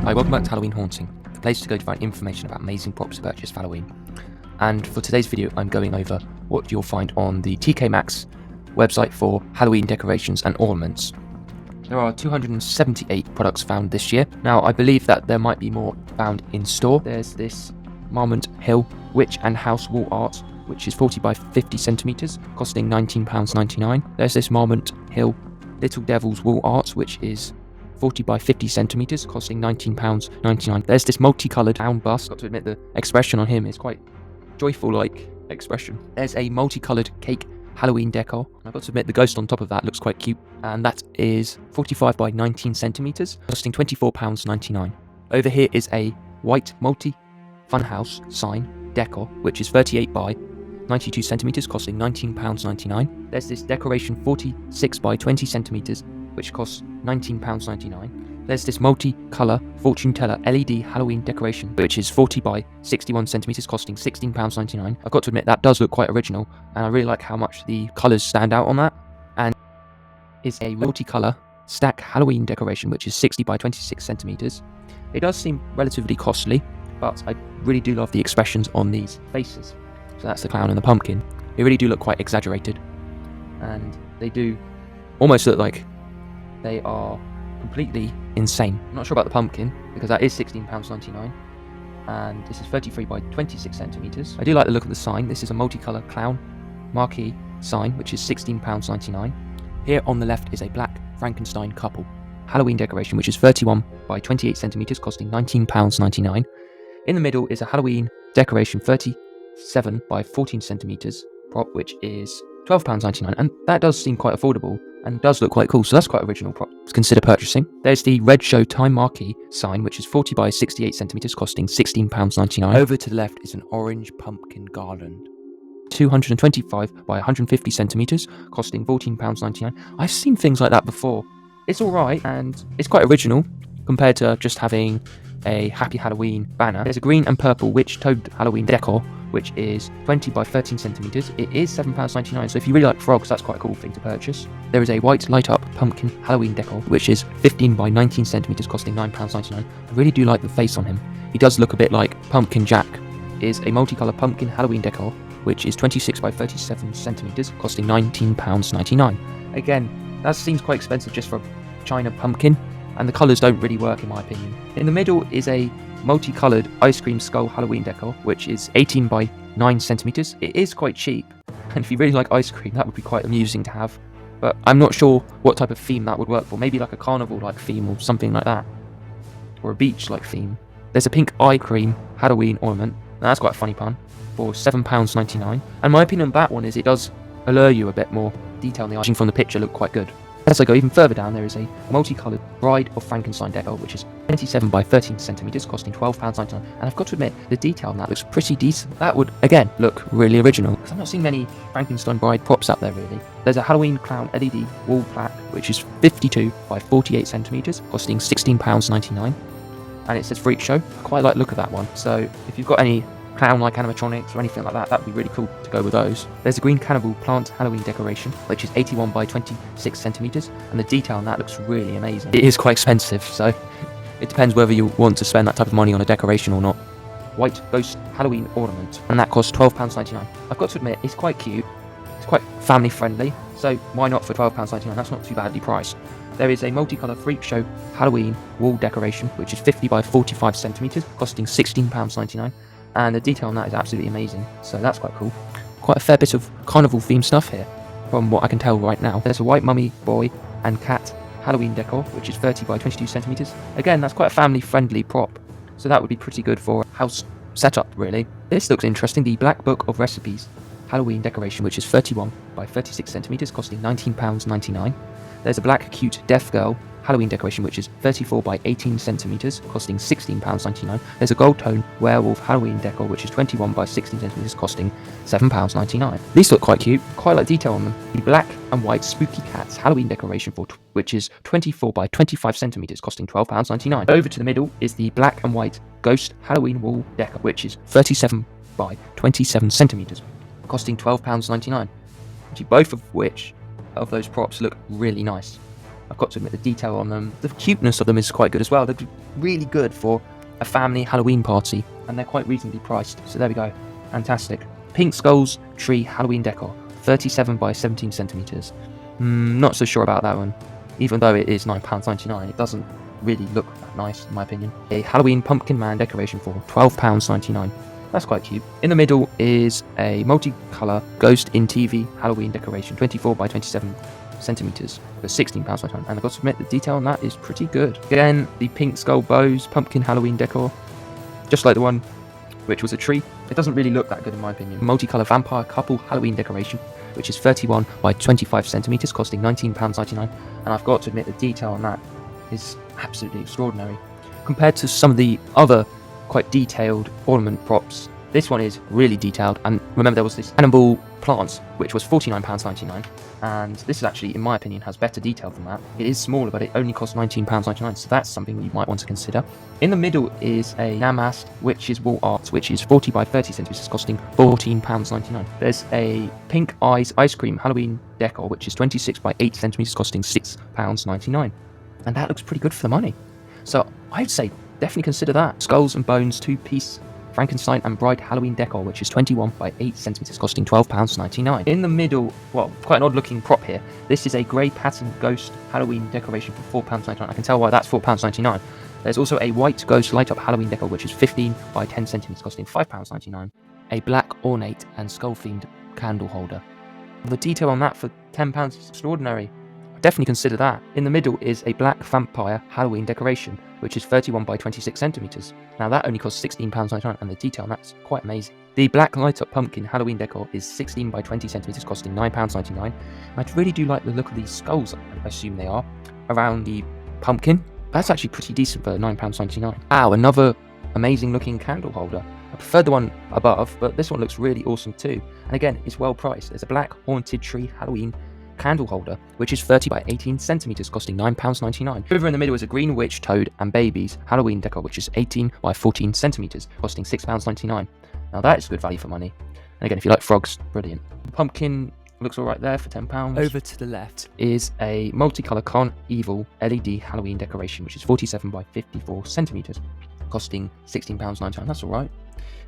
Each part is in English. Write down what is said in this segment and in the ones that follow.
Hi, welcome back to Halloween Haunting, the place to go to find information about amazing props to purchase for Halloween. And for today's video, I'm going over what you'll find on the Maxx website for Halloween decorations and ornaments. There are 278 products found this year. Now, I believe that there might be more found in store. There's this Marmont Hill Witch and House wall art, which is 40 by 50 centimetres, costing £19.99. There's this Marmont Hill Little Devil's wall art, which is 40 by 50 centimetres, costing £19.99. There's this multicoloured clown bust. Got to admit, the expression on him is quite joyful-like expression. There's a multicoloured cake Halloween decor. I've got to admit, the ghost on top of that looks quite cute, and that is 45 by 19 centimetres, costing £24.99. Over here is a white multi-funhouse sign decor, which is 38 by 92 centimetres, costing £19.99. There's this decoration 46 by 20 centimetres, which costs £19.99. There's this multi-colour fortune teller LED Halloween decoration, which is 40 by 61 centimetres, costing £16.99. I've got to admit, that does look quite original, and I really like how much the colours stand out on that. And is a multi-colour stack Halloween decoration, which is 60 by 26 centimetres. It does seem relatively costly, but I really do love the expressions on these faces. So that's the clown and the pumpkin. They really do look quite exaggerated, and they do almost look like they are completely insane. I'm not sure about the pumpkin, because that is £16.99, and this is 33 by 26 centimetres. I do like the look of the sign. This is a multicolour clown marquee sign, which is £16.99. Here on the left is a black Frankenstein couple Halloween decoration, which is 31 by 28 centimetres, costing £19.99. In the middle is a Halloween decoration 37 by 14 centimetres prop, which is £12.99, and that does seem quite affordable and does look quite cool, so that's quite original prop to consider purchasing. There's the Red Show Time marquee sign, which is 40 by 68 centimetres, costing £16.99. Over to the left is an orange pumpkin garland, 225 by 150 centimetres, costing £14.99. I've seen things like that before. It's alright, and it's quite original compared to just having a Happy Halloween banner. There's a green and purple witch toad Halloween decor, which is 20 by 13 centimetres. It is £7.99, so if you really like frogs, that's quite a cool thing to purchase. There is a white light up pumpkin Halloween decor, which is 15 by 19 centimetres, costing £9.99. I really do like the face on him. He does look a bit like Pumpkin Jack. Is a multicolour pumpkin Halloween decor, which is 26 by 37 centimetres, costing £19.99. Again, that seems quite expensive just for a China pumpkin, and the colours don't really work in my opinion. In the middle is a multicoloured ice cream skull Halloween decor, which is 18 by 9 centimetres. It is quite cheap, and if you really like ice cream, that would be quite amusing to have, but I'm not sure what type of theme that would work for. Maybe like a carnival-like theme or something like that, or a beach-like theme. There's a pink eye cream Halloween ornament. Now, that's quite a funny pun, for £7.99, and my opinion on that one is it does allure you a bit more. Detail in the eye from the picture look quite good. As I go even further down, there is a multicoloured Bride of Frankenstein decor, which is 27 by 13 centimetres, costing £12.99. And I've got to admit, the detail on that looks pretty decent. That would, again, look really original, because I've not seen many Frankenstein Bride props out there, really. There's a Halloween clown LED wall plaque, which is 52 by 48 centimetres, costing £16.99. And it says Freak Show. I quite like the look of that one. So if you've got any clown-like animatronics or anything like that, that'd be really cool to go with those. There's a green cannibal plant Halloween decoration, which is 81 by 26 centimetres, and the detail on that looks really amazing. It is quite expensive, so it depends whether you want to spend that type of money on a decoration or not. White ghost Halloween ornament, and that costs £12.99. I've got to admit, it's quite cute, it's quite family friendly, so why not for £12.99? That's not too badly priced. There is a multicolour Freak Show Halloween wall decoration, which is 50 by 45 centimetres, costing £16.99. And the detail on that is absolutely amazing, so that's quite cool. Quite a fair bit of carnival themed stuff here, from what I can tell right now. There's a white mummy, boy and cat Halloween decor, which is 30 by 22 centimetres. Again, that's quite a family friendly prop, so that would be pretty good for a house setup, really. This looks interesting, the Black Book of Recipes Halloween decoration, which is 31 by 36 centimetres, costing £19.99. There's a black cute deaf girl Halloween decoration, which is 34 by 18 centimetres, costing £16.99. There's a gold tone werewolf Halloween decor, which is 21 by 16 centimetres, costing £7.99. These look quite cute, quite like detail on them. The black and white spooky cats Halloween decoration, which is 24 by 25 centimetres, costing £12.99. Over to the middle is the black and white ghost Halloween wall decor, which is 37 by 27 centimetres, costing £12.99. Both of which of those props look really nice. I've got to admit, the detail on them, the cuteness of them is quite good as well. They're really good for a family Halloween party, and they're quite reasonably priced. So there we go. Fantastic. Pink Skulls Tree Halloween Decor, 37 by 17 centimetres. Not so sure about that one. Even though it is £9.99, it doesn't really look that nice, in my opinion. A Halloween Pumpkin Man decoration for £12.99. That's quite cute. In the middle is a multicolour Ghost in TV Halloween decoration, 24 by 27 centimetres for £16.99. And I've got to admit, the detail on that is pretty good. Again, the Pink Skull Bows Pumpkin Halloween decor, just like the one which was a tree. It doesn't really look that good in my opinion. Multicolour Vampire Couple Halloween decoration, which is 31 by 25 centimetres, costing £19.99. And I've got to admit, the detail on that is absolutely extraordinary. Compared to some of the other quite detailed ornament props, this one is really detailed. And remember, there was this Cannibal Plants, which was £49.99, and this is actually, in my opinion, has better detail than that. It is smaller, but it only costs £19.99, so that's something you might want to consider. In the middle is a Namaste Witch's Wall Art, which is 40 by 30 centimetres, costing £14.99. There's a Pink Eyes Ice Cream Halloween decor, which is 26 by 8 centimetres, costing £6.99. And that looks pretty good for the money. So I'd say definitely consider that. Skulls and Bones 2-piece Frankenstein and Bride Halloween decor, which is 21 by 8 centimetres, costing £12.99. In the middle, well, quite an odd looking prop here. This is a grey pattern ghost Halloween decoration for £4.99. I can tell why that's £4.99. There's also a white ghost light up Halloween decor, which is 15 by 10 centimetres, costing £5.99. A black ornate and skull themed candle holder. The detail on that for £10 is extraordinary. Definitely consider that. In the middle is a black vampire Halloween decoration, which is 31 by 26 centimetres. Now that only costs £16.99, and the detail on that's quite amazing. The black light up pumpkin Halloween decor is 16 by 20 centimetres, costing £9.99. I really do like the look of these skulls, I assume they are, around the pumpkin. That's actually pretty decent for £9.99. Wow, another amazing looking candle holder. I prefer the one above, but this one looks really awesome too. And again, it's well priced. There's a black haunted tree Halloween candle holder, which is 30 by 18 centimetres, costing £9.99. Over in the middle is a green witch, toad and babies Halloween decor, which is 18 by 14 centimetres, costing £6.99. Now that is good value for money. And again, if you like frogs, brilliant. Pumpkin looks alright there for £10. Over to the left is a multicolour Con Evil LED Halloween decoration, which is 47 by 54 centimetres, costing £16.99. That's alright.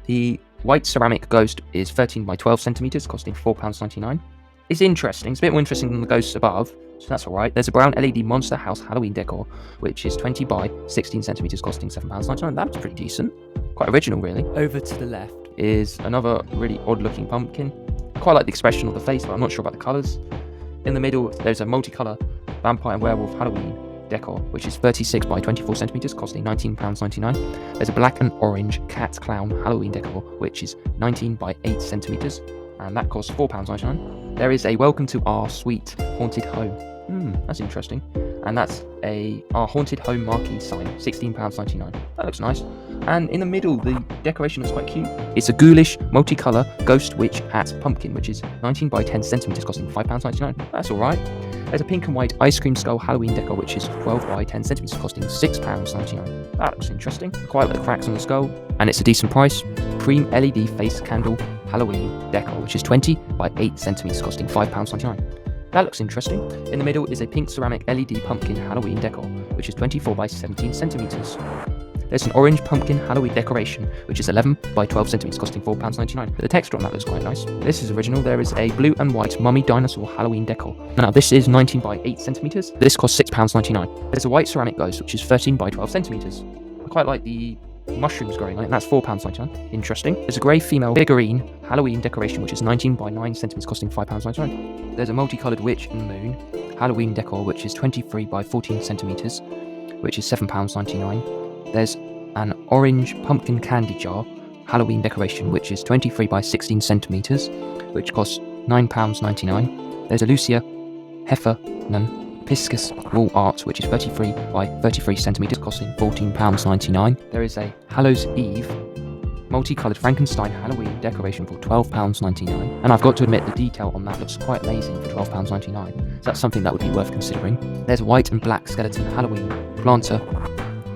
The white ceramic ghost is 13 by 12 centimetres, costing £4.99. It's interesting. It's a bit more interesting than the ghosts above, so that's alright. There's a brown LED Monster House Halloween decor, which is 20 by 16 centimetres, costing £7.99. That's pretty decent. Quite original, really. Over to the left is another really odd-looking pumpkin. I quite like the expression of the face, but I'm not sure about the colours. In the middle, there's a multicolour Vampire and Werewolf Halloween decor, which is 36 by 24 centimetres, costing £19.99. There's a black and orange Cat Clown Halloween decor, which is 19 by 8 centimetres, and that costs £4.99. There is a Welcome to Our Sweet Haunted Home. That's interesting. And that's our Haunted Home marquee sign, £16.99. That looks nice. And in the middle, the decoration is quite cute. It's a ghoulish, multicolour Ghost Witch Hat Pumpkin, which is 19 by 10 centimetres, costing £5.99. That's alright. There's a pink and white Ice Cream Skull Halloween decor, which is 12 by 10 centimetres, costing £6.99. That looks interesting. Quite like the cracks on the skull. And it's a decent price. Cream LED Face Candle Halloween decor, which is 20 by 8 centimetres, costing £5.99. That looks interesting. In the middle is a pink ceramic LED pumpkin Halloween decor, which is 24 by 17 centimetres. There's an orange pumpkin Halloween decoration, which is 11 by 12 centimetres, costing £4.99. But the texture on that looks quite nice. This is original. There is a blue and white mummy dinosaur Halloween decor. Now this is 19 by 8 centimetres. This costs £6.99. There's a white ceramic ghost, which is 13 by 12 centimetres. I quite like the mushrooms growing on it, and that's £4.99. Interesting. There's a grey female figurine Halloween decoration, which is 19 by 9 centimetres, costing £5.99. There's a multicoloured witch and moon Halloween decor, which is 23 by 14 centimetres, which is £7.99. There's an orange pumpkin candy jar Halloween decoration, which is 23 by 16 centimetres, which costs £9.99. There's a Lucia Heffernan Piscus wall art, which is 33 by 33 centimetres, costing £14.99. There is a Hallows Eve multicoloured Frankenstein Halloween decoration for £12.99. And I've got to admit, the detail on that looks quite amazing for £12.99. So that's something that would be worth considering. There's a white and black skeleton Halloween planter,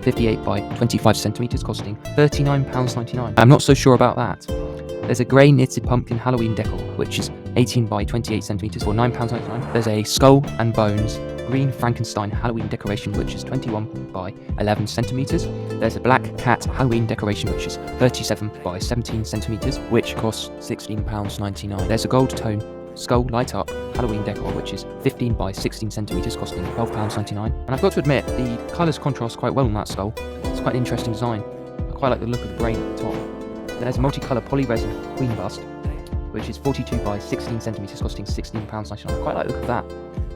58 by 25 centimetres, costing £39.99. I'm not so sure about that. There's a grey knitted pumpkin Halloween decor, which is 18 by 28 centimetres for £9.99. There's a skull and bones green Frankenstein Halloween decoration, which is 21 by 11 centimetres. There's a black cat Halloween decoration, which is 37 by 17 centimetres, which costs £16.99. There's a gold tone skull light up Halloween decor, which is 15 by 16 centimetres, costing £12.99. And I've got to admit, the colours contrast quite well on that skull. It's quite an interesting design. I quite like the look of the brain at the top. There's a multicolour poly-resin queen bust, which is 42 by 16 centimetres, costing £16.99. I quite like the look of that.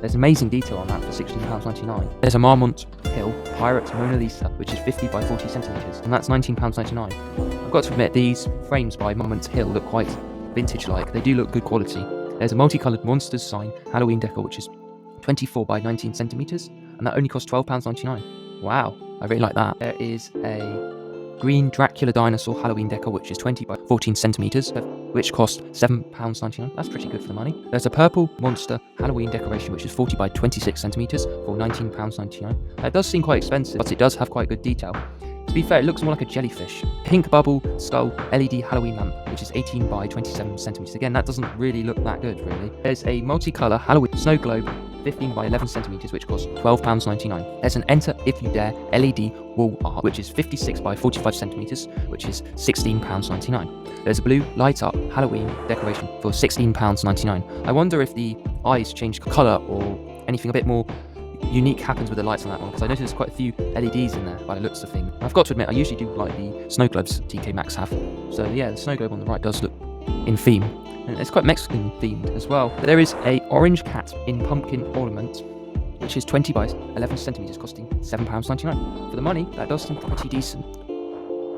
There's amazing detail on that for £16.99. There's a Marmont Hill Pirate Mona Lisa, which is 50 by 40 centimetres, and that's £19.99. I've got to admit, these frames by Marmont Hill look quite vintage-like. They do look good quality. There's a multicoloured Monsters sign Halloween decor, which is 24 by 19 centimetres, and that only costs £12.99. Wow, I really like that. There is a green Dracula dinosaur Halloween decor, which is 20 by 14 centimetres, which costs £7.99. That's pretty good for the money. There's a purple monster Halloween decoration, which is 40 by 26 centimetres for £19.99. That does seem quite expensive, but it does have quite good detail. To be fair, it looks more like a jellyfish. Pink bubble skull LED Halloween lamp, which is 18 by 27 centimetres. Again, that doesn't really look that good, really. There's a multicolour Halloween snow globe, 15 by 11 centimetres, which costs £12.99. There's an Enter If You Dare LED wall art, which is 56 by 45 centimetres, which is £16.99. There's a blue light up Halloween decoration for £16.99. I wonder if the eyes change colour or anything a bit more unique happens with the lights on that one, because I noticed there's quite a few LEDs in there by the looks of things. I've got to admit, I usually do like the snow globes TK Maxx have. So yeah, the snow globe on the right does look in theme. And it's quite Mexican themed as well. There is a orange cat in pumpkin ornament, which is 20 by 11 centimetres, costing £7.99. For the money, that does seem pretty decent.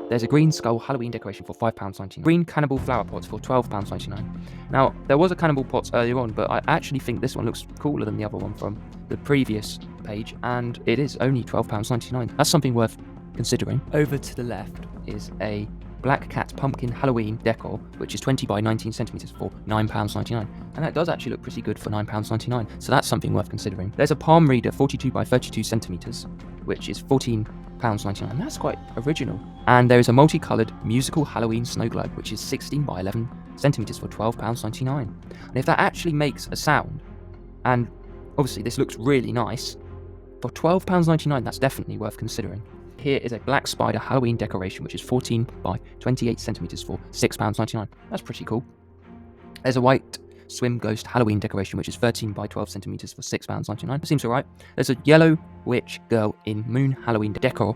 There's a green skull Halloween decoration for £5.99. Green cannibal flower pots for £12.99. Now, there was a cannibal pot earlier on, but I actually think this one looks cooler than the other one from the previous page, and it is only £12.99. That's something worth considering. Over to the left is a black cat pumpkin Halloween decor, which is 20 by 19 centimetres for £9.99. And that does actually look pretty good for £9.99, so that's something worth considering. There's a palm reader 42 by 32 centimetres, which is £14.99. That's quite original. And there is a multicoloured musical Halloween snow globe, which is 16 by 11 centimetres for £12.99. And if that actually makes a sound, and obviously this looks really nice, for £12.99, that's definitely worth considering. Here is a black spider Halloween decoration, which is 14 by 28 centimetres for £6.99. That's pretty cool. There's a white swim ghost Halloween decoration, which is 13 by 12 centimetres for £6.99. Seems alright. There's a yellow witch girl in moon Halloween decor,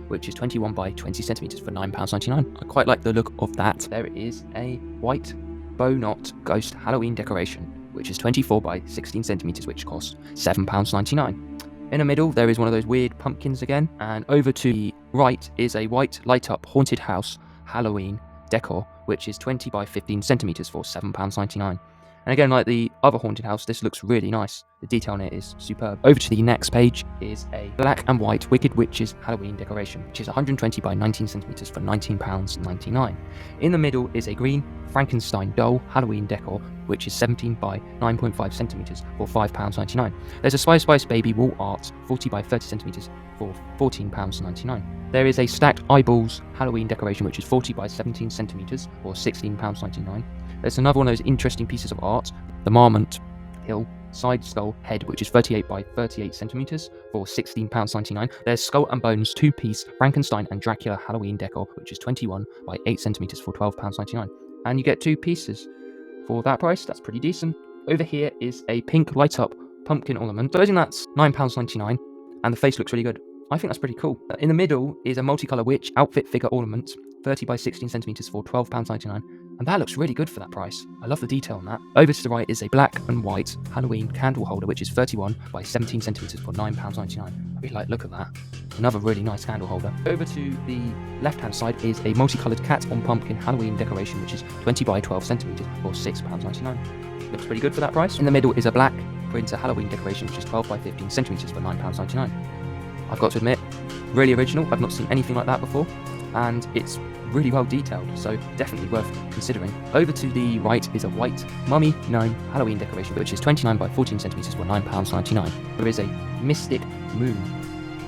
which is 21 by 20 centimetres for £9.99. I quite like the look of that. There is a white bow knot ghost Halloween decoration, which is 24 by 16 centimetres, which costs £7.99. In the middle, there is one of those weird pumpkins again, and over to the right is a white light-up haunted house Halloween decor, which is 20 by 15 centimetres for £7.99. And again, like the other haunted house, this looks really nice. The detail on it is superb. Over to the next page is a black and white Wicked Witches Halloween decoration, which is 120 by 19 centimetres for £19.99. In the middle is a green Frankenstein doll Halloween decor, which is 17 by 9.5 centimetres for £5.99. There's a Spy Spice Baby wall art 40 by 30 centimetres for £14.99. There is a stacked eyeballs Halloween decoration, which is 40 by 17 centimetres for £16.99. There's another one of those interesting pieces of art, the Marmont Hill side skull head, which is 38 by 38 centimetres for £16.99. There's Skull and Bones 2-piece Frankenstein and Dracula Halloween decor, which is 21 by 8 centimetres for £12.99. And you get 2 pieces for that price. That's pretty decent. Over here is a pink light-up pumpkin ornament. Supposing that's £9.99, and the face looks really good. I think that's pretty cool. In the middle is a multicolour witch outfit figure ornament, 30 by 16 centimetres for £12.99. And that looks really good for that price. I love the detail on that. Over to the right is a black and white Halloween candle holder, which is 31 by 17 centimetres for £9.99. I really like the look of that. Another really nice candle holder. Over to the left-hand side is a multicoloured cat on pumpkin Halloween decoration, which is 20 by 12 centimetres for £6.99. Looks pretty good for that price. In the middle is a black printer Halloween decoration, which is 12 by 15 centimetres for £9.99. I've got to admit, really original. I've not seen anything like that before, and it's really well detailed, so definitely worth considering. Over to the right is a white mummy gnome Halloween decoration, which is 29 by 14 centimetres for £9.99. There is a mystic moon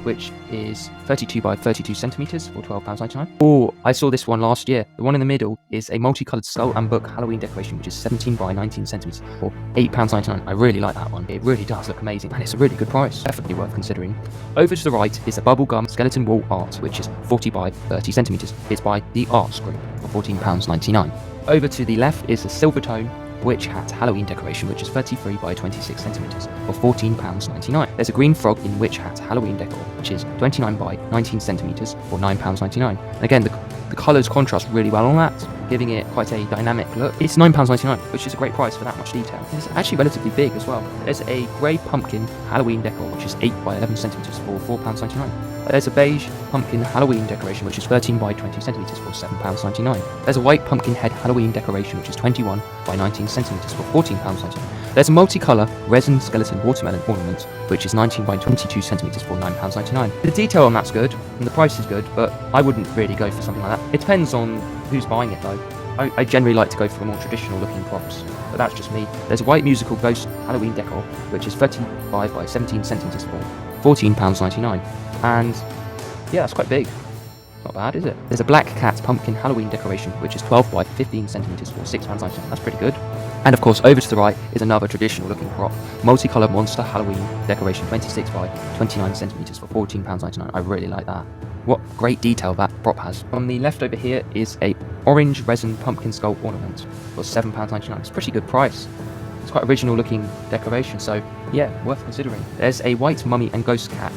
which is 32 by 32 centimetres for £12.99. Oh, I saw this one last year. The one in the middle is a multicoloured skull and book Halloween decoration, which is 17 by 19 centimetres for £8.99. I really like that one. It really does look amazing, and it's a really good price. Definitely worth considering. Over to the right is a bubblegum skeleton wall art, which is 40 by 30 centimetres. It's by the Arts Group for £14.99. Over to the left is a silver tone witch hat Halloween decoration, which is 33 by 26 centimetres for £14.99. There's a green frog in witch hat Halloween decor, which is 29 by 19 centimetres for £9.99. And again, the colours contrast really well on that, giving it quite a dynamic look. It's £9.99, which is a great price for that much detail. It's actually relatively big as well. There's a grey pumpkin Halloween decor, which is 8 by 11 centimetres for £4.99. There's a beige pumpkin Halloween decoration, which is 13 by 20 centimetres for £7.99. There's a white pumpkin head Halloween decoration, which is 21 by 19 centimetres for £14.99. There's a multicolour resin skeleton watermelon ornament, which is 19 by 22 centimetres for £9.99. The detail on that's good, and the price is good, but I wouldn't really go for something like that. It depends on who's buying it though. I generally like to go for the more traditional looking props, but that's just me. There's a white musical ghost Halloween decor, which is 35 by 17 centimetres for £14.99. And yeah, that's quite big. Not bad, is it? There's a black cat pumpkin Halloween decoration, which is 12 by 15 centimetres for £6.99. That's pretty good. And of course, over to the right is another traditional looking prop, multicoloured monster Halloween decoration, 26 by 29 centimetres for £14.99. I really like that. What great detail that prop has. On the left over here is a orange resin pumpkin skull ornament for £7.99. It's a pretty good price. It's quite original looking decoration, so yeah, worth considering. There's a white mummy and ghost cat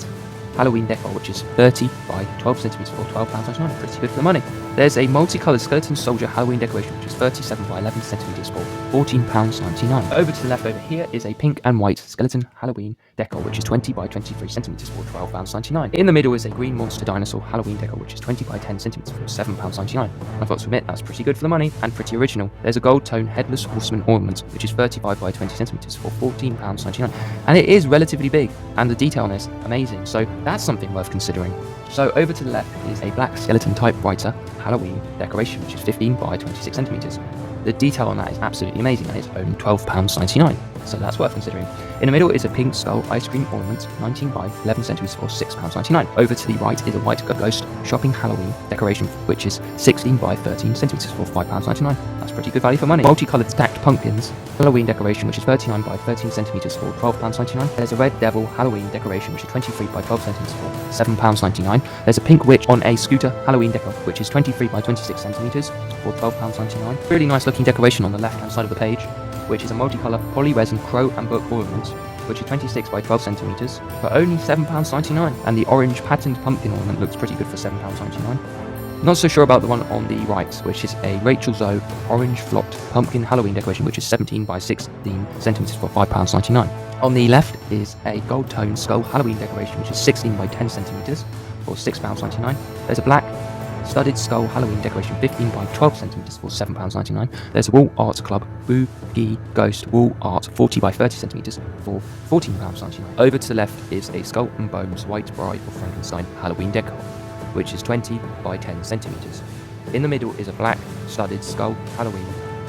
Halloween decor, which is 30 by 12 centimetres for £12.99. Pretty good for the money. There's a multicoloured skeleton soldier Halloween decoration, which is 37 by 11 centimetres for £14.99. Over to the left over here is a pink and white skeleton Halloween decor, which is 20 by 23 centimetres for £12.99. In the middle is a green monster dinosaur Halloween decor, which is 20 by 10 centimetres for £7.99. I've got to admit, that's pretty good for the money and pretty original. There's a gold tone headless horseman ornament, which is 35 by 20 centimetres for £14.99. And it is relatively big, and the detail on this, amazing. So that's something worth considering. So over to the left is a black skeleton typewriter Halloween decoration, which is 15 by 26 centimetres. The detail on that is absolutely amazing, and it's only £12.99, so that's worth considering. In the middle is a pink skull ice cream ornament, 19 by 11 centimetres for £6.99. Over to the right is a white ghost shopping Halloween decoration, which is 16 by 13 centimetres for £5.99. That's pretty good value for money. Multicoloured stacked pumpkins Halloween decoration, which is 39 by 13 centimetres for £12.99. There's a red devil Halloween decoration, which is 23 by 12 centimetres for £7.99. There's a pink witch on a scooter Halloween decor, which is 23 by 26 centimetres for £12.99. Really nice looking decoration on the left hand side of the page, which is a multicolour poly resin crow and book ornament, which is 26 by 12 centimetres for only £7.99. And the orange patterned pumpkin ornament looks pretty good for £7.99. Not so sure about the one on the right, which is a Rachel Zoe orange flocked pumpkin Halloween decoration, which is 17 by 16 centimetres for £5.99. On the left is a gold tone skull Halloween decoration, which is 16 by 10 centimetres for £6.99. There's a black studded skull Halloween decoration, 15 by 12 centimetres for £7.99. There's a Wall Art Club Boogie Ghost Wall Art, 40 by 30 centimetres for £14.99. Over to the left is a Skull and Bones White Bride of Frankenstein Halloween decor, which is 20 by 10 centimetres. In the middle is a black studded skull Halloween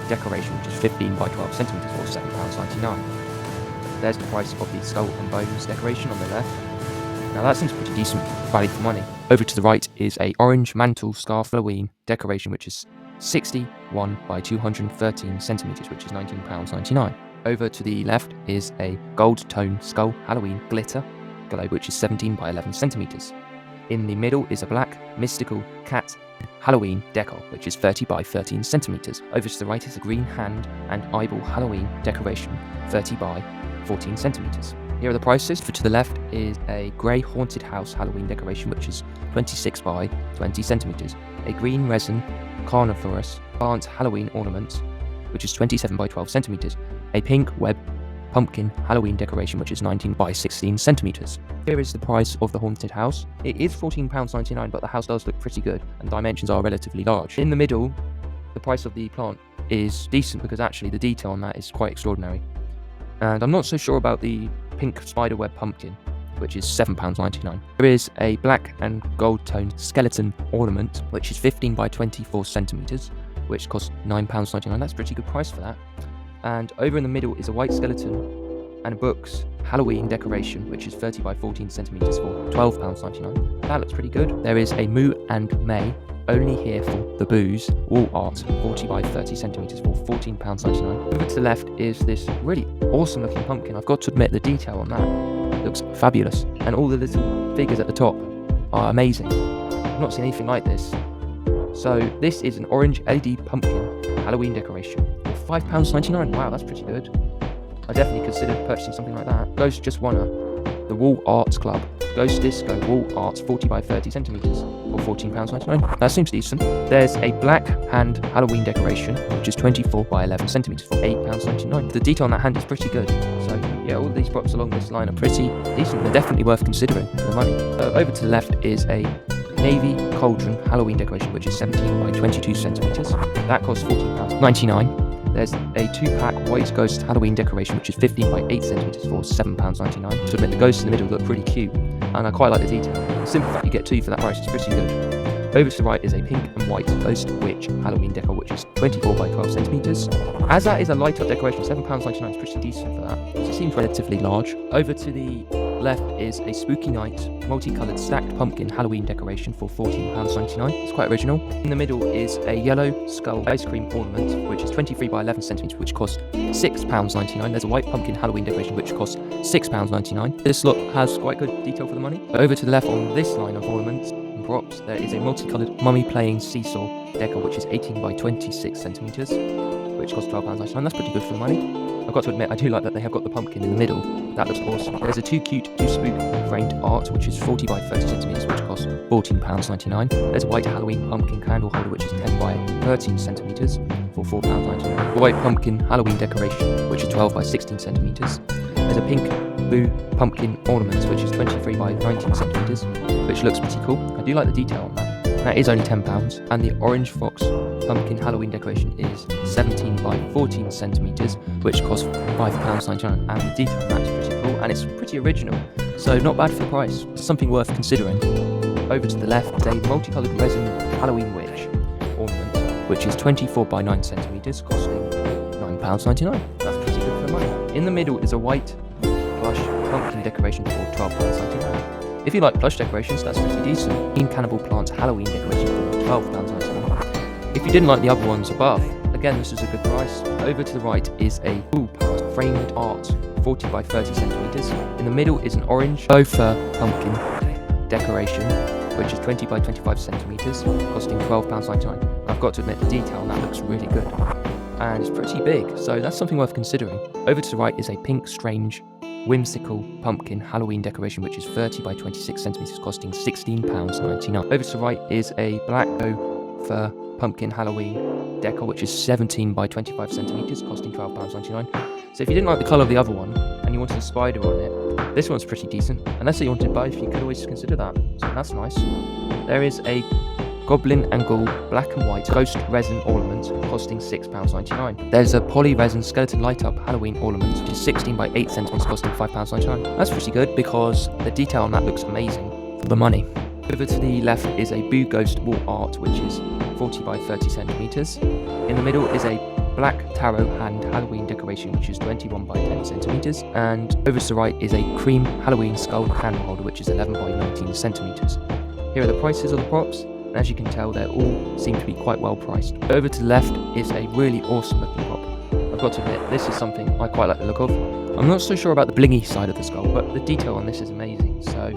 decoration, which is 15 by 12 centimetres for £7.99. There's the price of the Skull and Bones decoration on the left. Now that seems pretty decent value for money. Over to the right is a orange mantle scarf Halloween decoration, which is 61 by 213 centimetres, which is £19.99. Over to the left is a gold tone skull Halloween glitter globe, which is 17 by 11 centimetres. In the middle is a black mystical cat Halloween decor, which is 30 by 13 centimetres. Over to the right is a green hand and eyeball Halloween decoration, 30 by 14 centimetres. Here are the prices. To the left is a grey haunted house Halloween decoration, which is 26 by 20 centimetres. A green resin carnivorous plant Halloween ornament, which is 27 by 12 centimetres. A pink web pumpkin Halloween decoration, which is 19 by 16 centimetres. Here is the price of the haunted house. It is £14.99, but the house does look pretty good, and dimensions are relatively large. In the middle, the price of the plant is decent, because actually the detail on that is quite extraordinary. And I'm not so sure about the pink spiderweb pumpkin, which is £7.99. There is a black and gold toned skeleton ornament, which is 15 by 24 centimetres, which costs £9.99. That's a pretty good price for that. And over in the middle is a white skeleton and books Halloween decoration, which is 30 by 14 centimetres for £12.99. That looks pretty good. There is a Moo and May, only here for the booze, wall art, 40 by 30 centimetres for £14.99. Over to the left is this really awesome looking pumpkin. I've got to admit, the detail on that looks fabulous, and all the little figures at the top are amazing. I've not seen anything like this. So this is an orange LED pumpkin Halloween decoration for £5.99. Wow, that's pretty good. I definitely considered purchasing something like that. Ghost just won the Wall Arts Club Ghost Disco Wall Arts 40 by 30 centimetres for £14.99. That seems decent. There's a black hand Halloween decoration, which is 24 by 11 centimetres for £8.99. The detail on that hand is pretty good. So yeah, all these props along this line are pretty decent. They're definitely worth considering for the money. Over to the left is a navy cauldron Halloween decoration, which is 17 by 22 centimetres. That costs £14.99. There's a 2-pack white ghost Halloween decoration, which is 15 by 8 centimetres for £7.99. To admit, the ghosts in the middle look pretty cute, and I quite like the detail. The simple fact you get 2 for that price is pretty good. Over to the right is a pink and white ghost witch Halloween decor, which is 24 by 12 centimetres. As that is a light up decoration, £7.99 is pretty decent for that. So it seems relatively large. Over to the left is a spooky night multicoloured stacked pumpkin Halloween decoration for £14.99. It's quite original. In the middle is a yellow skull ice cream ornament, which is 23 by 11 centimetres, which costs £6.99. There's a white pumpkin Halloween decoration, which costs £6.99. This look has quite good detail for the money. Over to the left on this line of ornaments and props, there is a multicoloured mummy playing seesaw decor, which is 18 by 26 centimetres, which costs £12.99. That's pretty good for the money. I've got to admit, I do like that they have got the pumpkin in the middle. That looks awesome. There's a Too Cute To Spook framed art, which is 40 by 30 centimetres, which costs £14.99. There's a white Halloween pumpkin candle holder, which is 10 by 13 centimetres for £4.99. A white pumpkin Halloween decoration, which is 12 by 16 centimetres. There's a pink blue pumpkin ornament, which is 23 by 19 centimetres, which looks pretty cool. I do like the detail on that. That is only £10. And the orange fox pumpkin Halloween decoration is 17 by 14 centimetres, which costs £5.99. And the detail on that is pretty cool, and it's pretty original, so not bad for the price. It's something worth considering. Over to the left is a multicoloured resin Halloween witch ornament, which is 24 by 9 centimetres, costing £9.99. That's pretty good for the money. In the middle is a white plush pumpkin decoration for £12.99. If you like plush decorations, that's pretty decent. Green Cannibal Plants Halloween decoration for £12.99. If you didn't like the other ones above, again, this is a good price. Over to the right is a pool part framed art, 40 by 30 centimetres. In the middle is an orange faux fur pumpkin decoration, which is 20 by 25 centimetres, costing £12.99. I've got to admit, the detail on that looks really good, and it's pretty big, so that's something worth considering. Over to the right is a pink, strange, whimsical pumpkin Halloween decoration, which is 30 by 26 centimetres, costing £16.99. Over to the right is a black faux fur pumpkin Halloween decor, which is 17 by 25 centimetres, costing £12.99. So if you didn't like the colour of the other one and you wanted a spider on it, this one's pretty decent. Unless you wanted both, you could always consider that, so that's nice. There is a Goblin and Ghoul black and white ghost resin ornament, costing £6.99. There's a poly resin skeleton light up Halloween ornament, which is 16 by 8 centimetres, costing £5.99. That's pretty good because the detail on that looks amazing for the money. Over to the left is a Boo Ghost wall art, which is 40 by 30 centimetres. In the middle is a black tarot hand Halloween decoration, which is 21 by 10 centimetres. And over to the right is a cream Halloween skull candle holder, which is 11 by 19 centimetres. Here are the prices of the props. And as you can tell, they all seem to be quite well priced. Over to the left is a really awesome looking prop. I've got to admit, this is something I quite like the look of. I'm not so sure about the blingy side of the skull, but the detail on this is amazing. So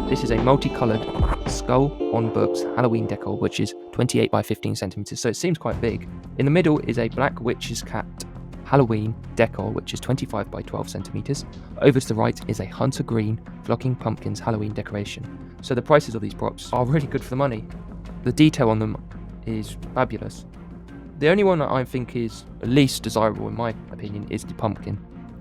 this is a multicoloured skull on books Halloween decor, which is 28 by 15 centimetres, so it seems quite big. In the middle is a black witch's cat Halloween decor, which is 25 by 12 centimetres. Over to the right is a hunter green flocking pumpkins Halloween decoration. So the prices of these props are really good for the money. The detail on them is fabulous. The only one that I think is least desirable, in my opinion, is the pumpkin,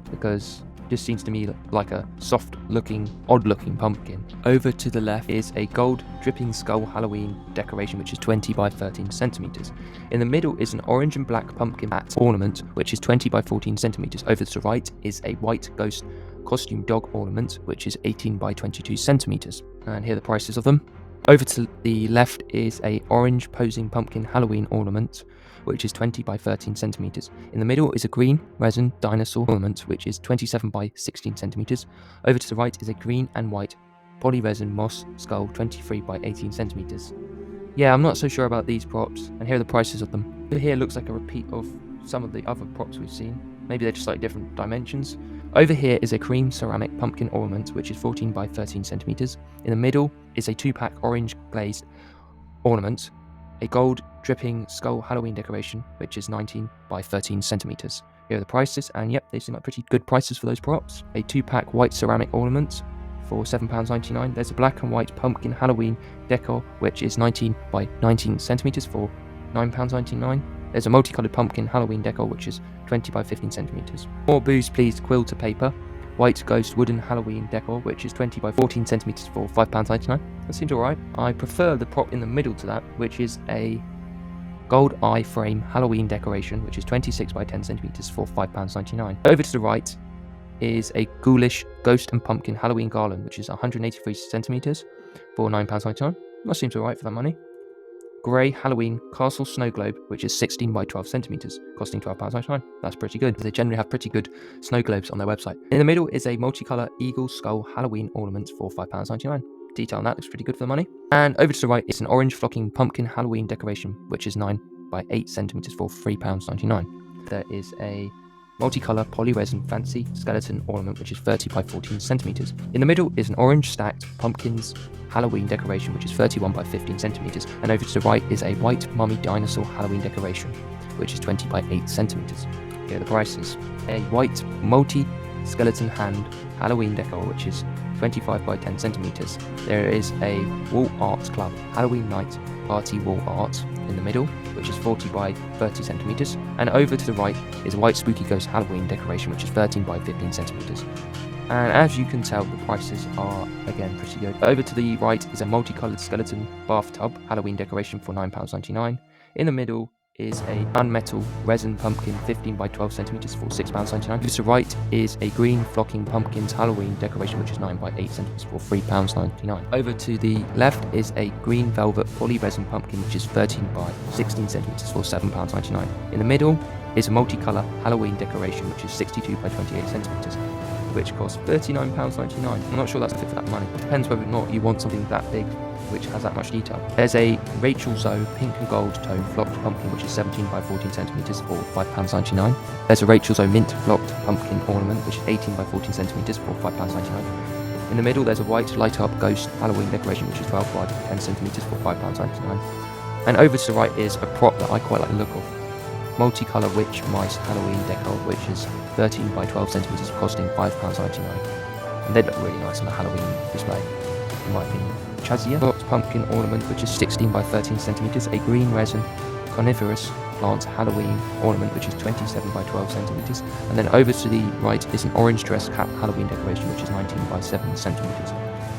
because it just seems to me like a soft-looking, odd-looking pumpkin. Over to the left is a gold dripping skull Halloween decoration, which is 20 by 13 centimetres. In the middle is an orange and black pumpkin hat ornament, which is 20 by 14 centimetres. Over to the right is a white ghost costume dog ornament, which is 18 by 22 centimetres. And here are the prices of them. Over to the left is a orange posing pumpkin Halloween ornament, which is 20 by 13 centimeters. In the middle is a green resin dinosaur ornament, which is 27 by 16 centimeters. Over to the right is a green and white poly resin moss skull, 23 by 18 centimeters. Yeah, I'm not so sure about these props, and here are the prices of them. Here looks like a repeat of some of the other props we've seen. Maybe they're just like different dimensions. Over here is a cream ceramic pumpkin ornament, which is 14 by 13 centimeters. In the middle is a 2-pack orange glazed ornament, a gold dripping skull Halloween decoration, which is 19 by 13 centimeters. Here are the prices, and yep, they seem like pretty good prices for those props. A 2-pack white ceramic ornament for £7.99. There's a black and white pumpkin Halloween decor, which is 19 by 19 centimeters for £9.99. There's a multicolored pumpkin Halloween decor, which is 20 by 15 centimeters. More Booze Please quilter paper, white ghost wooden Halloween decor, which is 20 by 14 centimeters for £5.99. That seems alright. I prefer the prop in the middle to that, which is a gold eye frame Halloween decoration, which is 26 by 10 centimeters for £5.99. Over to the right is a ghoulish ghost and pumpkin Halloween garland, which is 183 centimeters for £9.99. That seems alright for that money. Grey Halloween castle snow globe, which is 16 by 12 centimeters, costing £12.99. That's pretty good. They generally have pretty good snow globes on their website. In the middle is a multicolour eagle skull Halloween ornament for £5.99. Detail on that looks pretty good for the money. And over to the right is an orange flocking pumpkin Halloween decoration, which is 9 by 8 centimeters for £3.99. There is a multicolour polyresin fancy skeleton ornament, which is 30 by 14 centimeters. In the middle is an orange stacked pumpkins Halloween decoration, which is 31 by 15 centimeters. And over to the right is a white mummy dinosaur Halloween decoration, which is 20 by 8 centimeters. Here are the prices. A white multi-skeleton hand Halloween decor, which is 25 by 10 centimeters. There is a Wall Arts Club Halloween night party wall art in the middle, which is 40 by 30 centimeters. And over to the right is a white spooky ghost Halloween decoration, which is 13 by 15 centimeters. And as you can tell, the prices are again pretty good. Over to the right is a multicolored skeleton bathtub Halloween decoration for £9.99. In the middle is a gunmetal resin pumpkin 15 by 12 centimeters for £6.99. To the right is a green flocking pumpkins Halloween decoration, which is 9 by 8 centimeters for £3.99. Over to the left is a green velvet poly resin pumpkin, which is 13 by 16 centimeters for £7.99. In the middle is a multicolour Halloween decoration, which is 62 by 28 centimeters, which costs £39.99. I'm not sure that's fit for that money. It depends whether or not you want something that big, which has that much detail. There's a Rachel Zoe pink and gold tone flocked pumpkin, which is 17 by 14 centimeters for £5.99. There's a Rachel Zoe mint flocked pumpkin ornament, which is 18 by 14 centimeters for £5.99. In the middle, there's a white light up ghost Halloween decoration, which is 12 by 10 centimeters for £5.99. And over to the right is a prop that I quite like the look of. Multicolour witch mice Halloween decor, which is 13 by 12 centimeters, costing £5.99. And they look really nice on a Halloween display, in my opinion. Chazia box pumpkin ornament, which is 16 by 13 centimeters. A green resin coniferous plant Halloween ornament, which is 27 by 12 centimeters. And then over to the right is an orange dress cap Halloween decoration, which is 19 by 7 centimeters.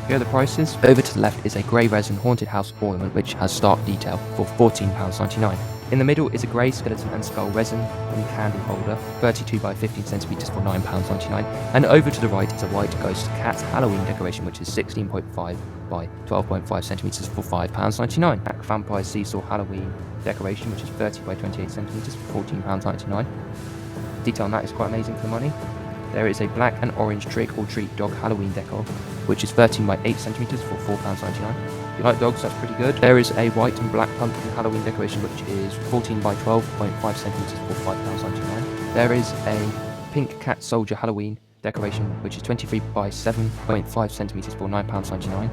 Here are the prices. Over to the left is a grey resin haunted house ornament, which has stark detail for £14.99. In the middle is a grey skeleton and skull resin and candle holder, 32 by 15 centimeters for £9.99. And over to the right is a white ghost cat Halloween decoration, which is 16.5 by 12.5 centimeters for £5.99. Black vampire seesaw Halloween decoration, which is 30 by 28 centimeters for £14.99. Detail on that is quite amazing for the money. There is a black and orange trick or treat dog Halloween decor, which is 13 by 8 centimeters for £4.99. If you like dogs, that's pretty good. There is a white and black pumpkin Halloween decoration, which is 14 by 12.5 centimeters for £5.99. There is a pink cat soldier Halloween decoration, which is 23 by 7.5 centimeters for £9.99.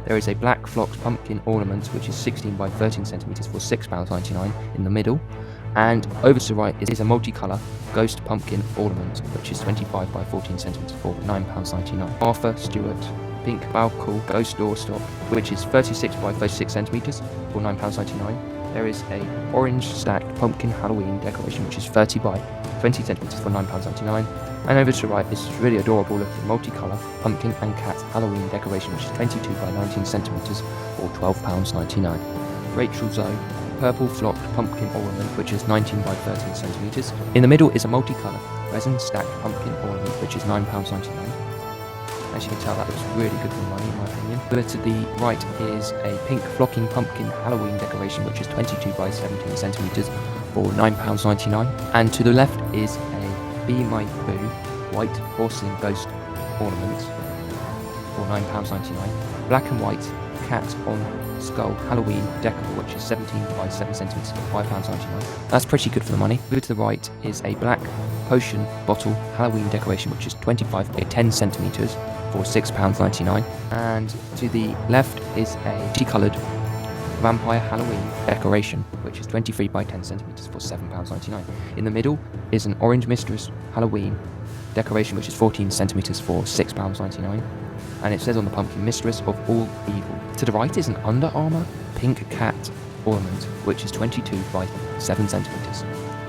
There is a black flocked pumpkin ornament, which is 16 by 13 centimeters for £6.99 in the middle. And over to the right is a multicolour ghost pumpkin ornament, which is 25 by 14 centimeters for £9.99. Arthur Stewart pink Balcool ghost doorstop, which is 36 by 36 centimeters for £9.99. There is a orange stacked pumpkin Halloween decoration, which is 30 by 20 centimeters for £9.99. And over to the right is really adorable looking multicolour pumpkin and cat Halloween decoration, which is 22 by 19 centimeters for £12.99. Rachel Zoe purple flocked pumpkin ornament, which is 19 by 13 centimeters. In the middle is a multicolour resin stacked pumpkin ornament, which is £9.99. As you can tell, that looks really good for money in my opinion. Over to the right is a pink flocking pumpkin Halloween decoration, which is 22 by 17 centimetres for £9.99. And to the left is a Be My Boo white porcelain ghost ornament for £9.99. Black and white cat on skull Halloween decor, which is 17 by 7 centimetres for £5.99. That's pretty good for the money. Over to the right is a black potion bottle Halloween decoration, which is 25 by 10 centimetres for £6.99. And to the left is a multicoloured vampire Halloween decoration, which is 23 by 10 centimetres for £7.99. In the middle is an orange mistress Halloween decoration, which is 14 centimetres for £6.99. And it says on the pumpkin, Mistress of All Evil. To the right is an Under Armour pink cat ornament, which is 22 by 7 centimetres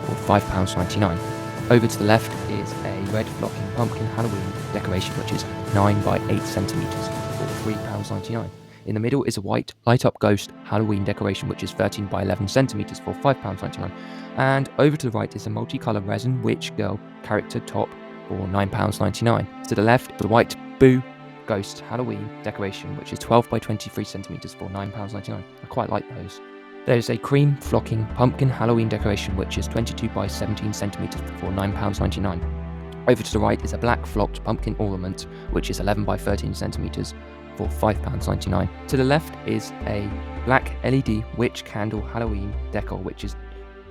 for £5.99. Over to the left is a red flocking pumpkin Halloween decoration, which is 9 by 8 centimetres for £3.99. In the middle is a white light-up ghost Halloween decoration, which is 13 by 11 centimetres for £5.99. And over to the right is a multicolour resin witch girl character top for £9.99. To the left, the white Boo Ghost Halloween decoration, which is 12 by 23 centimetres for £9.99. I quite like those. There's a cream flocking pumpkin Halloween decoration, which is 22 by 17 centimetres for £9.99. Over to the right is a black flocked pumpkin ornament, which is 11 by 13 centimetres for £5.99. To the left is a black LED witch candle Halloween decor, which is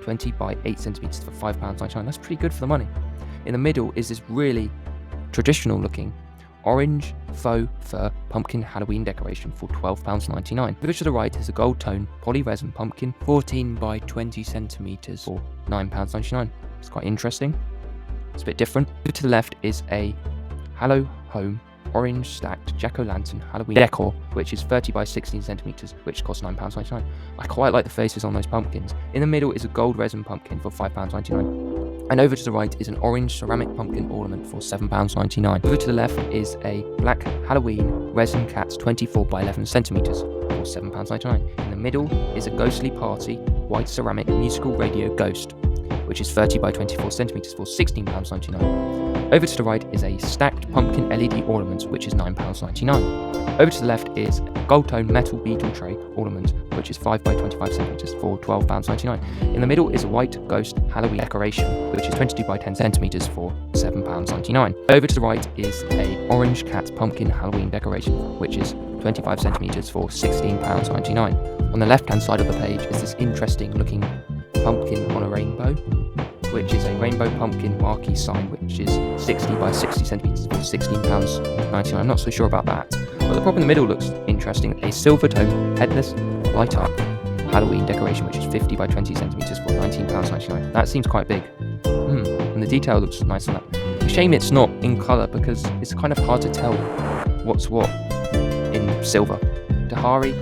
20 by 8 centimetres for £5.99. That's pretty good for the money. In the middle is this really traditional looking orange faux fur pumpkin Halloween decoration for £12.99. Over to the right is a gold tone poly resin pumpkin 14 by 20 centimetres for £9.99. It's quite interesting. It's a bit different. Over to the left is a Hallow Home orange stacked jack-o'-lantern Halloween decor, which is 30 by 16 centimetres, which costs £9.99. I quite like the faces on those pumpkins. In the middle is a gold resin pumpkin for £5.99. And over to the right is an orange ceramic pumpkin ornament for £7.99. Over to the left is a black Halloween resin cat 24 by 11 centimetres for £7.99. In the middle is a ghostly party white ceramic musical radio ghost, which is 30 by 24 centimetres for £16.99. Over to the right is a stacked pumpkin LED ornament, which is £9.99. Over to the left is a gold tone metal beetle tray ornament, which is 5 by 25 centimetres for £12.99. In the middle is a white ghost Halloween decoration, which is 22 by 10 centimetres for £7.99. Over to the right is a orange cat pumpkin Halloween decoration, which is 25 centimetres for £16.99. On the left hand side of the page is this interesting looking pumpkin on a rainbow, which is a rainbow pumpkin marquee sign, which is 60 by 60 centimetres for £16.99. I'm not so sure about that. But the prop in the middle looks interesting. A silver tone headless light up Halloween decoration, which is 50 by 20 centimetres for £19.99. That seems quite big. And the detail looks nice on that. It's a shame it's not in colour, because it's kind of hard to tell what's what in silver. Dahari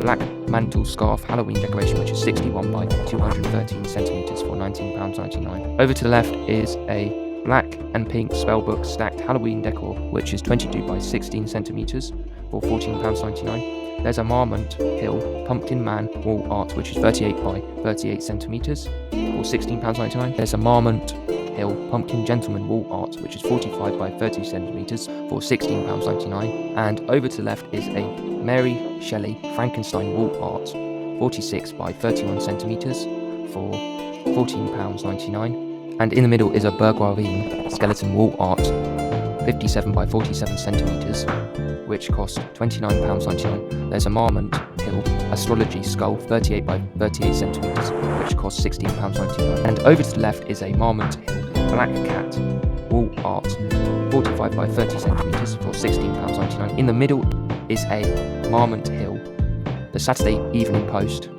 black mantle scarf Halloween decoration, which is 61 by 213 centimetres for £19.99. Over to the left is a black and pink spellbook stacked Halloween decor, which is 22 by 16 centimetres for £14.99. There's a Marmont Hill pumpkin man wall art, which is 38 by 38 centimetres for £16.99. There's a Marmont Hill pumpkin gentleman wall art, which is 45 by 30 centimetres for £16.99. And over to the left is a Mary Shelley Frankenstein wall art, 46 by 31 centimetres for £14.99. And in the middle is a Bergwijn skeleton wall art, 57 by 47 centimetres, which costs £29.99. There's a Marmont Hill astrology skull, 38 by 38 centimetres, which costs £16.99. And over to the left is a Marmont Hill black cat wall art, 45 by 30 centimetres for £16.99. In the middle is a Marmont Hill the Saturday Evening Post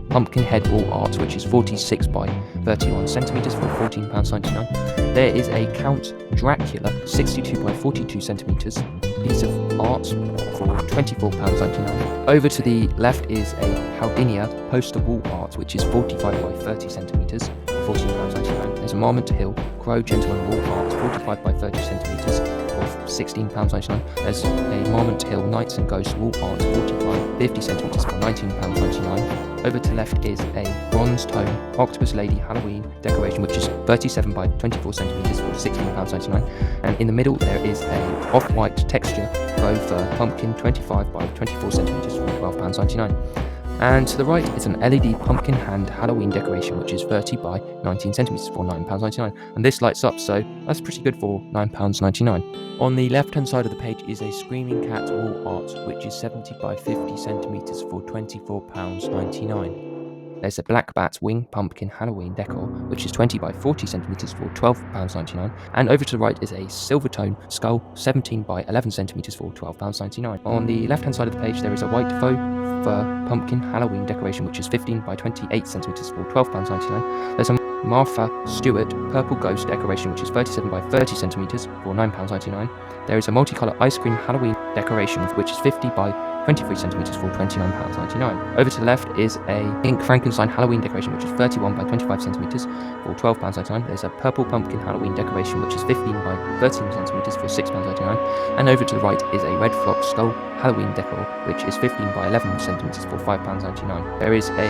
pumpkin head wall art, which is 46 by 31 centimetres for £14.99. There is a Count Dracula 62 by 42 centimetres piece of art for £24.99. Over to the left is a Haldinia poster wall art, which is 45 by 30 centimetres for £14.99. There's a Marmont Hill Crow Gentleman wall art, 45 by 30 centimetres for £16.99. There's a Marmont Hill Knights and Ghosts wall art 40 by 50 centimetres for £19.99. Over to the left is a bronze tone Octopus Lady Halloween decoration, which is 37 by 24 centimetres for £16.99. And in the middle there is a off-white texture faux pumpkin 25 by 24 centimetres for £12.99. And to the right is an LED pumpkin hand Halloween decoration, which is 30 by 19 centimetres for £9.99. And this lights up, so that's pretty good for £9.99. On the left hand side of the page is a Screaming Cat wall art, which is 70 by 50 centimetres for £24.99. There's a Black Bat Wing Pumpkin Halloween decor, which is 20 by 40 centimetres for £12.99. And over to the right is a Silvertone Skull 17 by 11 centimetres for £12.99. On the left hand side of the page there is a white faux fur pumpkin Halloween decoration, which is 15 by 28 centimetres for £12.99. There's a Martha Stewart Purple Ghost decoration, which is 37 by 30 centimetres for £9.99. There is a multicolour ice cream Halloween decoration, which is 50 by 23 centimetres for £29.99. Over to the left is a pink Frankenstein Halloween decoration, which is 31 by 25 centimetres for £12.99. There's a purple pumpkin Halloween decoration, which is 15 by 13 centimetres for £6.99. And over to the right is a red flock skull Halloween decor, which is 15 by 11 centimetres for £5.99. There is a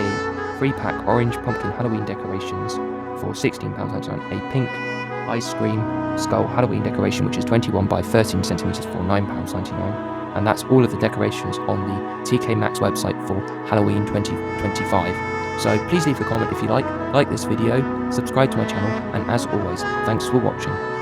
3-pack orange pumpkin Halloween decorations for £16.99. A pink ice cream skull Halloween decoration, which is 21 by 13 centimetres for £9.99. And that's all of the decorations on the TK Maxx website for Halloween 2025. So please leave a comment if you like this video, subscribe to my channel, and as always, thanks for watching.